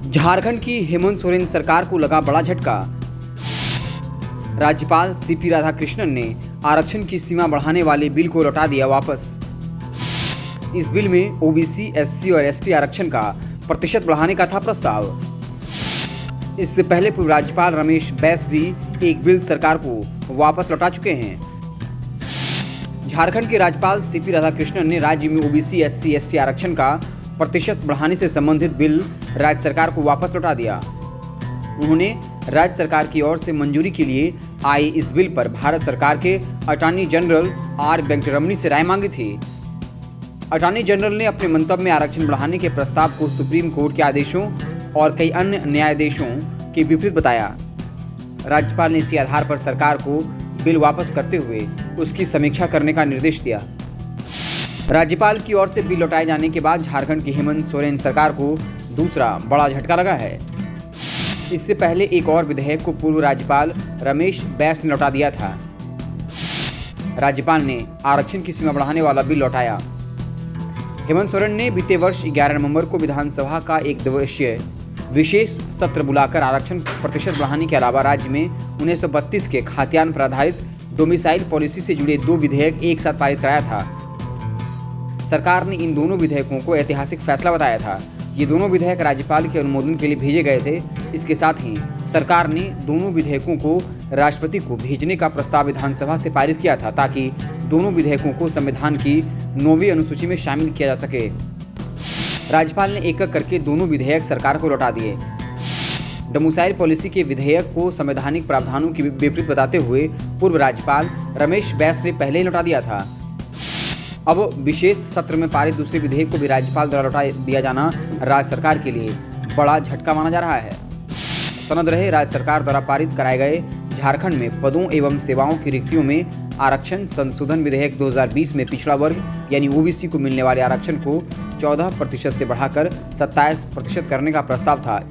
झारखंड की हेमंत सोरेन सरकार को लगा बड़ा झटका। राज्यपाल सीपी राधाकृष्णन ने आरक्षण की सीमा बढ़ाने वाले बिल को लौटा दिया वापस। इस बिल में ओबीसी, एससी और एसटी आरक्षण का प्रतिशत बढ़ाने का था प्रस्ताव। इससे पहले पूर्व राज्यपाल रमेश बैस भी एक बिल सरकार को वापस लौटा चुके हैं। झारखंड के राज्यपाल सीपी राधाकृष्णन ने राज्य में ओबीसी, एससी, एसटी आरक्षण का प्रतिशत बढ़ाने से संबंधित बिल राज्य सरकार को वापस लौटा दिया। उन्होंने राज्य सरकार की ओर से मंजूरी के लिए आए इस बिल पर भारत सरकार के अटॉर्नी जनरल आर वेंकटरमणी से राय मांगी थी। अटॉर्नी जनरल ने अपने मंतव्य में आरक्षण बढ़ाने के प्रस्ताव को सुप्रीम कोर्ट के आदेशों और कई अन्य न्यायाधीशों के विपरीत बताया। राज्यपाल ने इसी आधार पर सरकार को बिल वापस करते हुए उसकी समीक्षा करने का निर्देश दिया। राज्यपाल की ओर से बिल लौटाए जाने के बाद झारखंड की हेमंत सोरेन सरकार को दूसरा बड़ा झटका लगा है। इससे पहले एक और विधेयक को पूर्व राज्यपाल रमेश बैस ने लौटा दिया था। राज्यपाल ने आरक्षण की सीमा बढ़ाने वाला बिल लौटाया। हेमंत सोरेन ने बीते वर्ष 11 नवंबर को विधानसभा का एक दिवसीय विशेष सत्र बुलाकर आरक्षण प्रतिशत बढ़ाने के अलावा राज्य में 1932 के खाद्यान्न पर आधारित डोमिसाइल पॉलिसी से जुड़े 2 विधेयक एक साथ पारित कराया था। सरकार ने इन दोनों विधेयकों को ऐतिहासिक फैसला बताया था। ये दोनों विधेयक राज्यपाल के अनुमोदन के लिए भेजे गए थे। इसके साथ ही सरकार ने दोनों विधेयकों को राष्ट्रपति को भेजने का प्रस्ताव विधानसभा से पारित किया था ताकि दोनों विधेयकों को संविधान की 9वीं अनुसूची में शामिल किया जा सके। राज्यपाल ने एक एक करके दोनों विधेयक सरकार को लौटा दिए। डोमिसाइल पॉलिसी के विधेयक को संवैधानिक प्रावधानों की विपरीत बताते हुए पूर्व राज्यपाल रमेश बैस ने पहले ही लौटा दिया था। अब विशेष सत्र में पारित दूसरे विधेयक को भी राज्यपाल द्वारा लौटा दिया जाना राज्य सरकार के लिए बड़ा झटका माना जा रहा है। सनद रहे राज्य सरकार द्वारा पारित कराए गए झारखंड में पदों एवं सेवाओं की रिक्तियों में आरक्षण संशोधन विधेयक 2020 में पिछड़ा वर्ग यानी ओबीसी को मिलने वाले आरक्षण को 14% से बढ़ाकर 27% करने का प्रस्ताव था।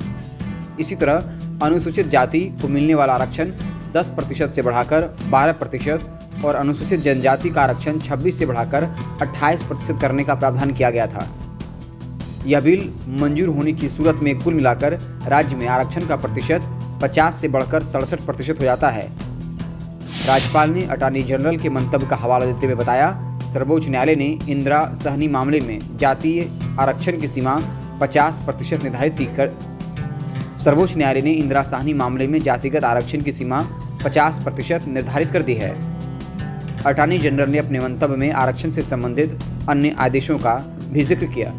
इसी तरह अनुसूचित जाति को मिलने वाला आरक्षण 10% से बढ़ाकर 12% और अनुसूचित जनजाति का आरक्षण 26 से बढ़ाकर 28% करने का प्रावधान किया गया था। यह बिल मंजूर होने की सूरत में कुल मिलाकर राज्य में आरक्षण का प्रतिशत 50 से बढ़कर 67% हो जाता है। राज्यपाल ने अटॉर्नी जनरल के मंतव्य का हवाला देते हुए बताया, सर्वोच्च न्यायालय ने इंदिरा सहनी मामले में जातीय आरक्षण की सीमा 50% निर्धारित कर सर्वोच्च न्यायालय ने इंदिरा सहनी मामले में जातिगत आरक्षण की सीमा 50% निर्धारित कर दी है। अटॉर्नी जनरल ने अपने मंतव्य में आरक्षण से संबंधित अन्य आदेशों का भी जिक्र किया।